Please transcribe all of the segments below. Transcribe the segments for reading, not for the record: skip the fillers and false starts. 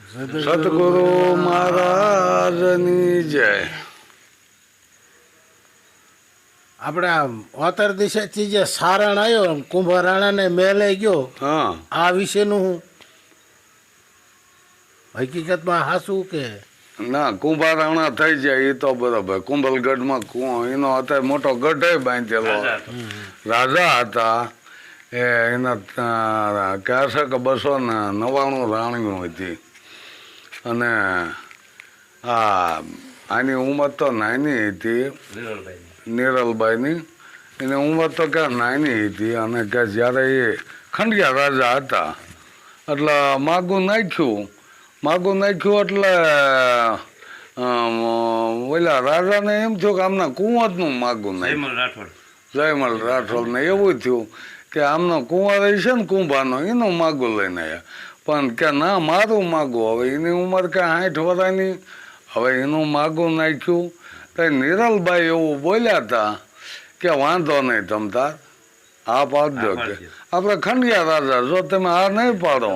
સતગુરુ મહારાજની જય. આપણે ઓતર દિશાથી જે સારણ આવ્યો કુંભરાણાને મેલે ગયો, હા, આ વિશેનું હું હકીકતમાં હાસું કે ના કુંભારાણા થઈ જાય એ તો બરાબર. કુંભલગઢમાં એનો અત્યારે મોટો ગઢ બાંધેલો રાજા હતા. એના કહેશે કે 299 રાણીઓ હતી. અને આની ઉંમર તો નાની હતી, નિરલબાઈની. એની ઉંમર તો ક્યાં નાની હતી. અને કે જ્યારે એ ખંડિયા રાજા હતા એટલે માગું નાખ્યું એટલે ઓલા રાજાને એમ થયું કે આમના કુંવરનું માગું નાખ્યું. જયમલ રાઠોડ ને એવું થયું કે આમનો કુંવર છે ને કુંભાનો, એનું માગું લઈને આવ્યા. પણ કે ના, મારું માગું. હવે એની ઉંમર કે 60 વર્ષની. હવે એનું માગું નાખ્યું તો નિરલભાઈ એવું બોલ્યા હતા કે વાંધો નહીં, તમ તાર આ પાડજો. કે આપણે ખંડિયા રાજા, જો તમે આ નહીં પાડો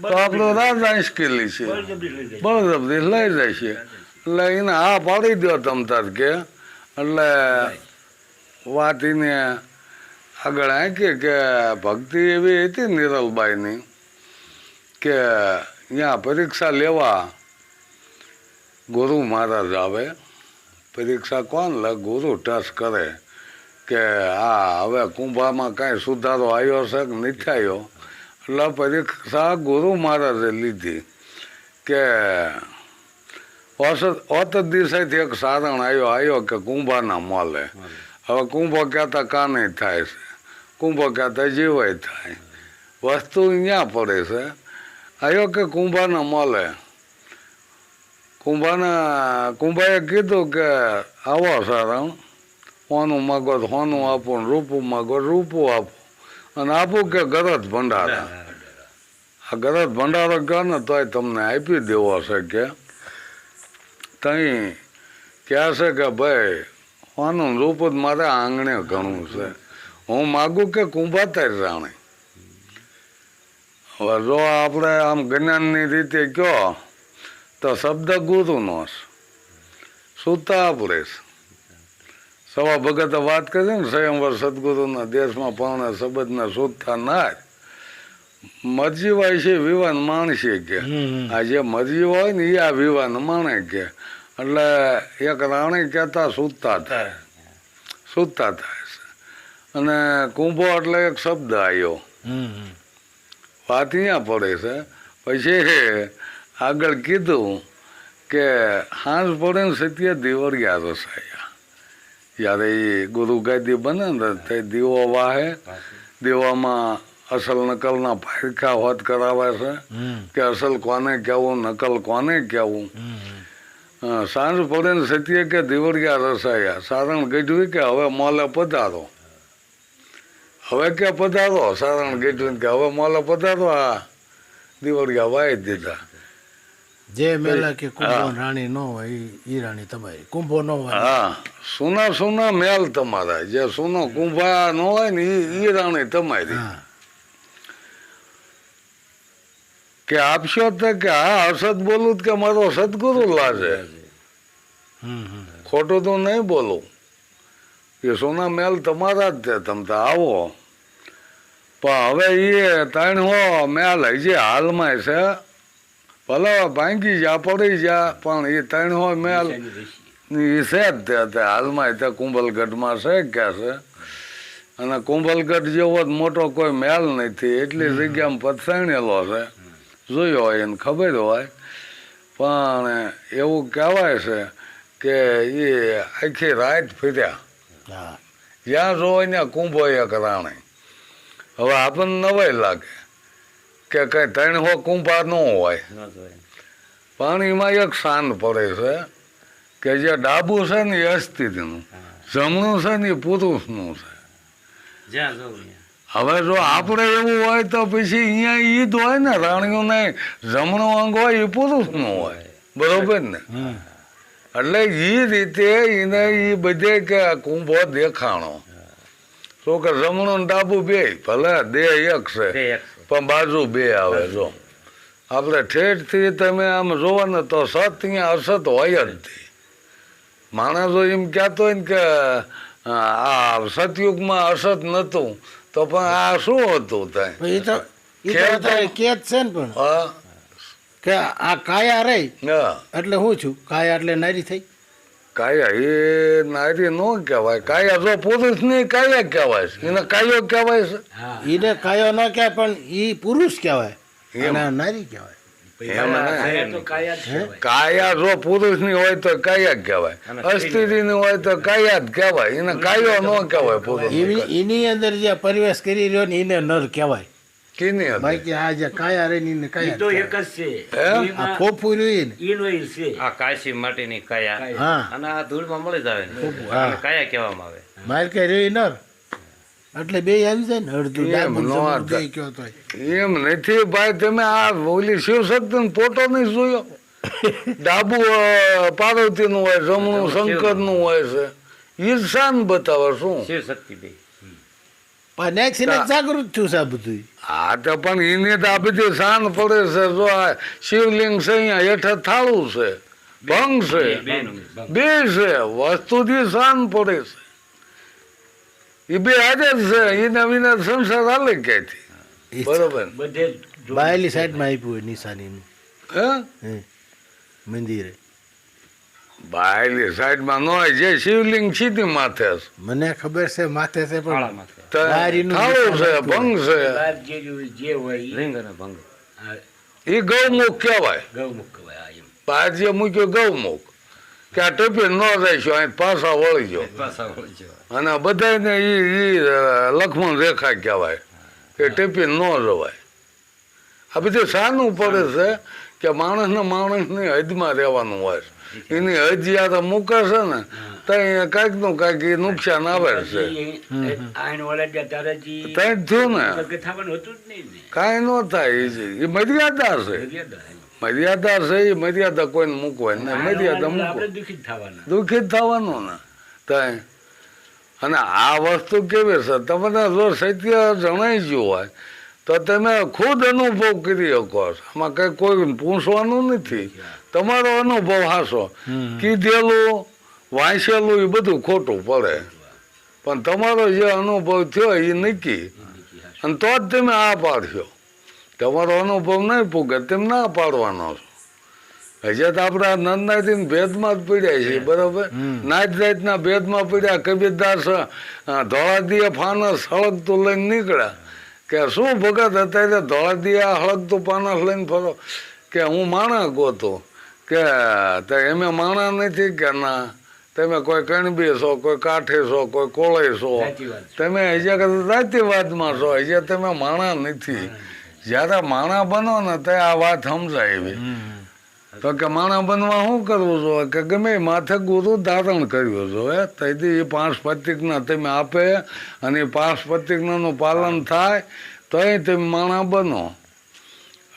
તો આપણો રાજા મુશ્કેલી છે, બળજબરી લઈ જાય છે. એટલે એને આ પાડી દો તમ તાર કે. એટલે વાત એને આગળ આંકી કે ભક્તિ એવી હતી નિરલબાઈની કે અહીંયા પરીક્ષા લેવા ગુરુ મહારાજ આવે. પરીક્ષા કોણ લે? ગુરુ ટચ કરે કે આ હવે કુંભામાં કાંઈ સુધારો આવ્યો છે કે નથી આવ્યો. એટલે પરીક્ષા ગુરુ મહારાજે લીધી કે ઓત દિશાથી એક સારણ આવ્યો કે કુંભાના મોલે. હવે કુંભો કહેતા કાને થાય છે, કુંભો કહેતા જીવાય થાય. વસ્તુ અહીંયા પડે છે. આવ્યો કે કુંભાના મોલે. કુંભાએ કીધું કે આવો સારણ, હોનું માગો તો હોનું આપો, રૂપું માગો રૂપું આપો. અને આપું કે ગરજ ભંડારા. આ ગરજ ભંડારો કહો ને તોય તમને આપી દેવો છે. કે તઈ કહે છે કે ભાઈ હોનું રૂપ જ મારે આંગણે ઘણું છે, હું માગું કે કુંભાતાર રાણે. હવે જો આપણે આમ જ્ઞાનની રીતે કહો તો શબ્દ ગુરુનો સૂતા આપણે સવા ભગતે વાત કરી ને, સ્વયંવર સદગુરુના દેશમાં પણ શબ્દને સૂતા ના મરજી હોય છે વિવાન માણસે કે. આ જે મરજી હોય ને એ આ વિવાન માણે કે. એટલે એક રાણી કહેતા સૂતા થાય છે. અને કુંભો એટલે એક શબ્દ આવ્યો. વાત અહીંયા પડે છે. પછી આગળ કીધું કે હાંસ પડે ને સત્ય દીવડિયા રસાયા. જ્યારે એ ગુરુ ગાદી બને ને તે દીવો વાહે. દીવામાં અસલ નકલના ફાયકા હોત કરાવે છે કે અસલ કોને કહેવું, નકલ કોને કહેવું. સાંજ પડે ને સત્ય કે દીવડિયા રસાયા. સારણ ગઢવી કે હવે મોલે પધારો. હવે કે પધારો સારણ ગઢવી કે હવે મોલે પધારો. આ દીવડિયા વાઈ દીધા. જે મેલા કે કુંભો રાણી ન હોય ઈ રાણી તમારી, કુંભો ન હોય. હા, સોના સોના મેલ તમારા. જે સોનો કુંભા ન હોય ને ઈ રાણી તમારી. કે આપશો તો કે હા અસત બોલું કે મારો સદગુરુ લાજે, ખોટું તો નહીં બોલું. એ સોના મેલ તમારા જ છે, તમ તો આવો. પણ હવે એ 3 મેલ હજી હાલમાં છે. ભલે ભાંગી જા પડી જા, પણ એ 3 મેલ એ છે જ તે હાલમાં તે કુંભલગઢમાં છે કે છે. અને કુંભલગઢ જેવો જ મોટો કોઈ મેલ નથી. એટલી જગ્યામાં પથરાણેલો છે. જોયો હોય એને ખબર હોય. પણ એવું કહેવાય છે કે એ આખી રાત ફર્યા. જ્યાં જોવાય ત્યાં કુંભો એક રાણી. હવે આપણને નવાઈ લાગે કે કઈ 3 કુંભા ન હોય. પાણીમાં એક શાન પડે છે કે જે ડાબુ છે ને એ અસ્થિનું, જમણું છે ને એ પુરુષનું છે. હવે જો આપણે એવું હોય તો પછી અહીંયા ઈ જ હોય ને, રાણીઓને જમણું અંગ હોય એ પુરુષનું હોય, બરોબર ને. એટલે એ રીતે એને એ બધે કે કુંભો દેખાણો. તો કે જમણું ડાબુ બે ભલે દેહ એક છે પણ બાજુ બે આવે. જો આપણે ઠેઠથી તમે આમ જોવો ને તો સત અહીંયા અસત હોય જ તે. માણસો એમ કહેતો હોય ને કે આ સતયુગમાં અસત નહોતું તો પણ આ શું હતું ત્યાં? પણ એ તો અત્યારે કે જ છે ને પણ હા કે આ કાયા રહી હા એટલે હું છું કાયા એટલે નારી થઈ. કાયા એ નારી ન કહેવાય. કાયા જો પુરુષની કાયા કહેવાય છે, એને કાયો કહેવાય છે. એને કાયો ન કહેવાય પણ એ પુરુષ કહેવાય એમ. અને નારી કહેવાય. એમ નહીં. કાયા જો પુરુષની હોય તો કાયા જ કહેવાય, અસ્ત્રીની હોય તો કાયા જ કહેવાય. એને કાયો ન કહેવાય પુરુષ. એની અંદર જે પરિવેશ કરી રહ્યો ને એને નર કહેવાય. કીની હતી? બાકી આ જે કાયા રહી ને એને કાયા તો જ એક જ છે હે? આ ફોફું રહ્યું ને ઈનો ઈ છે. આ કાશી માટીની કાયા હા અને આ ધૂળમાં મળી જ આવે ને હા. આને કાયા કહેવામાં આવે. માર કે રહ્યું નર એટલે બે આવી જાય ને અડધું એમ ડાબું નો જમણું હતા. બે કયો તોય. એમ નથી ભાઈ. તમે આ ઓલી શિવશક્તિ ફોટો નહીં જોયો? ડાબુ પાર્વતી નું હોય, જમણું શંકર નું હોય છે. ઈર્ષાન બતાવે શું? શિવ શક્તિ બે પણ next ને જાગૃત થયું છે આ બધું. હા તો પણ એને તો આ બધી શાન પડે છે. જો આ શિવલિંગ છે, અહીંયા હેઠળ થાળું છે, ભંગ છે, બે છે, વસ્તુથી શાન પડે છે. એ બે હાજર છે. એના વિના સંસાર હાલે ક્યાંથી? બરોબર બધે જ બાયલી સાઈડમાં આપ્યું હોય નિશાનીનું હે? હે મંદિરે. બાયલી સાઈડમાં ન હોય. જે શિવલિંગ સીધી માથે છે. મને ખબર છે માથે છે પણ કાળામાં છે. તો બારીનું થાળું છે, નિશાન ભંગ છે. બહાર જે હોય ઈ લિંગ અને ભંગ આ એ ગૌમુખ કહેવાય. ગૌમુખ કહેવાય. આ એમ બહાર જે મૂક્યો ગૌમુખ કે આ ટપી ન રહેશો, અહીં પાછા વળી ગયો. પાછા વળી જવા. અને બધાને એ લક્ષ્મણ રેખા કહેવાય કે ટીપી ન જવાય. આ બધું શાનું પડે છે કે માણસની હદમાં રહેવાનું હોય છે. એની હદ જ્યારે મૂકે છે ને ત્યાં કાંઈક નું કાંઈક એ નુકસાન આવે છે. આને ઓલા જ્યાં તારે જી ત્યાં જ થયું ને કે થવાનું હતું જ નહીં ને. કાંઈ ન થાય. એ મર્યાદા છે. મર્યાદા છે. એ મર્યાદા કોઈને મૂકવાય ને મર્યાદા મૂકો આપણે દુઃખી જ થવાના. દુઃખી જ થવાનું ને ત્યાં. અને આ વસ્તુ કેવી છે, તમને જો સત્ય જણાઈ ગયું હોય તો તમે ખુદ અનુભવ કરી શકો છો. આમાં કંઈ કોઈ પૂછવાનું નથી. તમારો અનુભવ હાસો. કીધેલું વાંચેલું એ બધું ખોટું પડે, પણ તમારો જે અનુભવ થયો એ નક્કી. અને તો જ તમે આ પાડશો. તમારો અનુભવ નહીં પૂગે તેમ ના પાડવાનો છો. હજી તો આપણા નંદનાથી ભેદમાં જ પડ્યા છીએ. બરાબર. નાત જાતના ભેદમાં પડ્યા. કબીરદાસ ધોળાદીએ ફાનસ હળગતું લઈને નીકળ્યા કે શું ભગત અત્યારે ધોળાદીયા હળગતું પાનસ લઈને ફરો કે હું માણા ગોતું કે એમે માણા નથી કે ના તમે કોઈ કણબી છો, કોઈ કાઠે છો, કોઈ કોળે છો. સાચી વાત છે. તમે હજી જાતિવાદમાં છો. હજી તમે માણા નથી. જ્યારે માણા બનો ને ત્યારે આ વાત સમજાય એવી. તો કે માણા બનવા શું કરવું જોઈએ કે ગમે એ માથે ગુરુ ધારણ કર્યું જોઈએ. તેથી એ 5 પ્રતિજ્ઞા તમે આપે અને એ 5 પ્રતિજ્ઞાનું પાલન થાય તો એ તમે માણા બનો.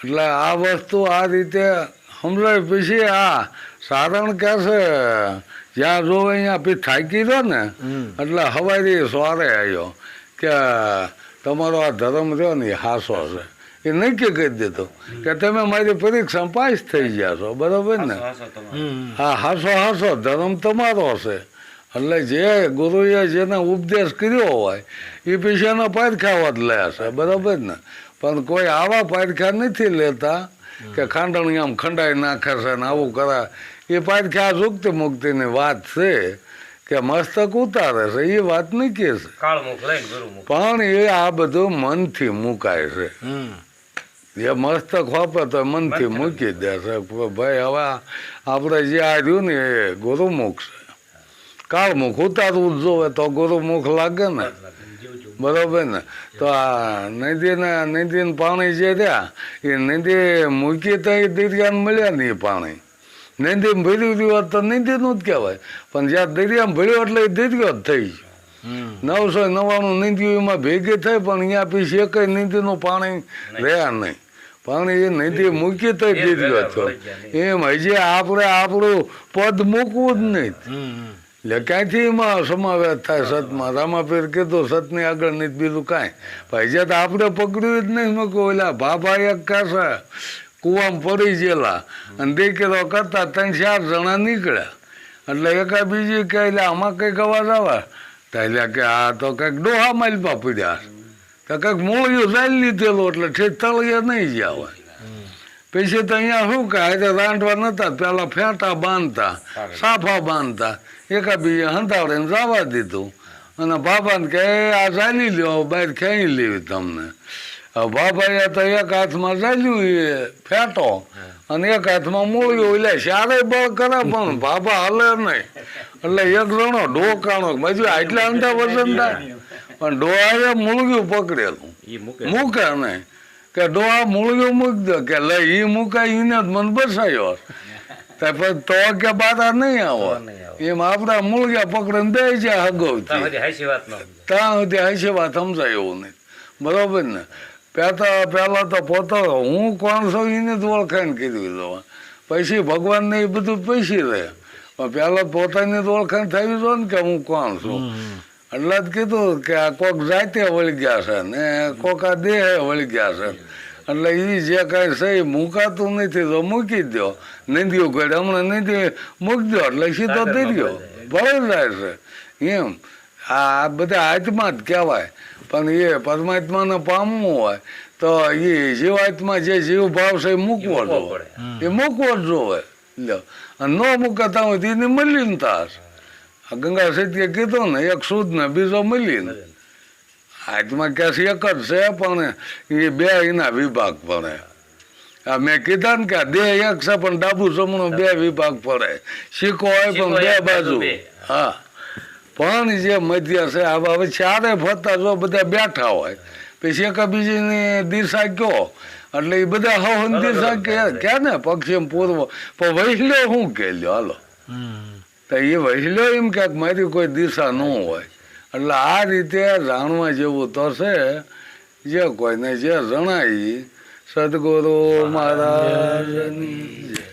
એટલે આ વસ્તુ આ રીતે સમજાય. પછી આ સારણ કહે છે જ્યાં જોવે અહીંયા પછી થાકી રહ્યો ને એટલે હવારી સવારે આવ્યો કે તમારો આ ધર્મ રહ્યો ને એ હાસો છે. એ નક્કી કરી દીધું કે તમે મારી પરીક્ષા પાસ થઈ ગયા છો. બરાબર ને? હાસો તમારો. હા હાસો હાસો ધર્મ તમારો છે. એટલે જે ગુરુએ જેને ઉપદેશ કર્યો હોય એ પૈસાના પારખાવા જ લે છે. બરાબર ને? પણ કોઈ આવા પારખા નથી લેતા કે ખાંડણી આમ ખંડાઈ નાખે છે ને આવું કરે. એ પારખા મુક્તિ મુક્તિની વાત છે કે મસ્તક ઉતારે છે. એ વાત નક્કી છે. કાળમુખ લઈને ગુરુમુખ. પણ એ આ બધું મનથી મુકાય છે. એ મસ્તક વાપરે તો મનથી મૂકી દે છે. ભાઈ હવે આપણે જે આ રહ્યું ને એ ગુરુમુખ છે. કાળમુખ ઉતારવું જ જોવે તો ગુરુમુખ લાગે ને. બરોબર ને? તો આ નદીને પાણી જે રહ્યા એ નદી મૂકી તો એ દરિયાને મળ્યા ને એ પાણી. નદીમાં ભર્યું રહ્યું તો નદીનું જ કહેવાય. પણ જ્યાં દરિયામાં ભર્યો એટલે એ દરિયો જ થઈ ગયો. 999 નદીઓમાં ભેગી થઈ પણ અહીંયા પછી એક નદીનું પાણી રહ્યા નહીં. પાણી એ નદી મૂકી તો દરિયો થયો. એમ હજી આપણે આપણું પદ મૂકવું જ નહીં. એટલે ક્યાંથી એમાં સમાવેશ થાય સતમાં? રામાપીર કીધું સતની આગળ નહીં બીજું કાંઈ. ભાઈ જે તો આપણે પકડ્યું જ નહીં. મેં કહું ઓલા ભાભા એક કહેશે કૂવામાં પડી ગયેલા અને દેખેલો કરતા 3-4 જણા નીકળ્યા. એટલે એકા બીજી કે એટલે આમાં કંઈક અવાજ આવે તો એટલે કે આ તો કંઈક ડોહા માલપા પીડ્યા તો કંઈક મૂળિયું ચાલી લીધેલું એટલે ઠેઠ તળિયે નહીં ગયા હોય. પછી તો અહીંયા શું કહે આજે રાંધવા નતા પેલા ફેંટા બાંધતા સાફા બાંધતા એકા બીજે હંતાડીને જવા દીધું અને બાબાને કે આ ચાલી લ્યો બહાર ખેંચી લેવી તમને. હવે બાબાએ તો એક હાથમાં ચાલ્યું એ ફેંટો અને એક હાથમાં મૂળ્યું એટલે સારે બળ કરે પણ બાબા હલે નહીં. એટલે એક જણો ડોકાણો મજુ આટલા અંધા વજન થાય પણ ડોહાએ મૂળ્યું પકડેલું ઈ મૂકે મૂકે નહીં કે ડોહા મૂળ્યું મૂકી દો કે લે એ મૂકાય એને જ મને બસાયો પછી તો કે બાધા નહીં આવો એમ આપડા મૂળિયા પકડીને દે છે હગવથી બધી હાચી વાત ન ત્યાં સુધી હશે વાત સમજાય એવું નહીં. બરોબર ને પેલા તો પોતો હું કોણ છું એને જ ઓળખાણ કીધું તો પછી ભગવાનને એ બધું પૈસી રહે પણ પેલા પોતાની જ ઓળખાણ થવી જોઈએ ને કે હું કોણ છું. એટલે જ કીધું કે આ કોક જાતે વળી ગયા છે ને કોક આ દેહે વળી ગયા છે એટલે એ જે કાંઈ છે એ મૂકાતું નથી તો મૂકી દો. નદીઓ ગળે હમણાં નદી મૂકી દો એટલે સીધો દરિયો ભળી જાય છે એમ. આ બધા આત્મા જ કહેવાય પણ એ પરમાત્માને પામવું હોય તો એ જીવાત્મા જે જીવ ભાવ છે એ મૂકવો જોવે એ મૂકવો જ જોવે. લ્યો અને ન મૂકાતા હોય તો એની મલિનતા છે. આ ગંગા સત્ય કીધું ને એક શુદ્ધ ને બીજો મલિન. આત્મા કે છે એક જ છે પણ એ બે એના વિભાગ પડે. આ મેં કીધા ને કે દેહ એક છે પણ ડાબુ જમણું બે વિભાગ પડે. સિક્કો હોય પણ બે બાજુ. હા પણ જે મધ્ય છે આ હવે ચારે ફરતા જો બધા બેઠા હોય પછી એકબીજીની દિશા કયો એટલે એ બધા હવન દિશા કે ને પશ્ચિમ પૂર્વ પણ વહેલો શું કે લ્યો હાલો તો એ વહેલો એમ ક્યાંક મારી કોઈ દિશા ન હોય. એટલે આ રીતે જાણવા જેવું તો છે જે કોઈને જે જણાય સદગુરુ મહારાજની જય.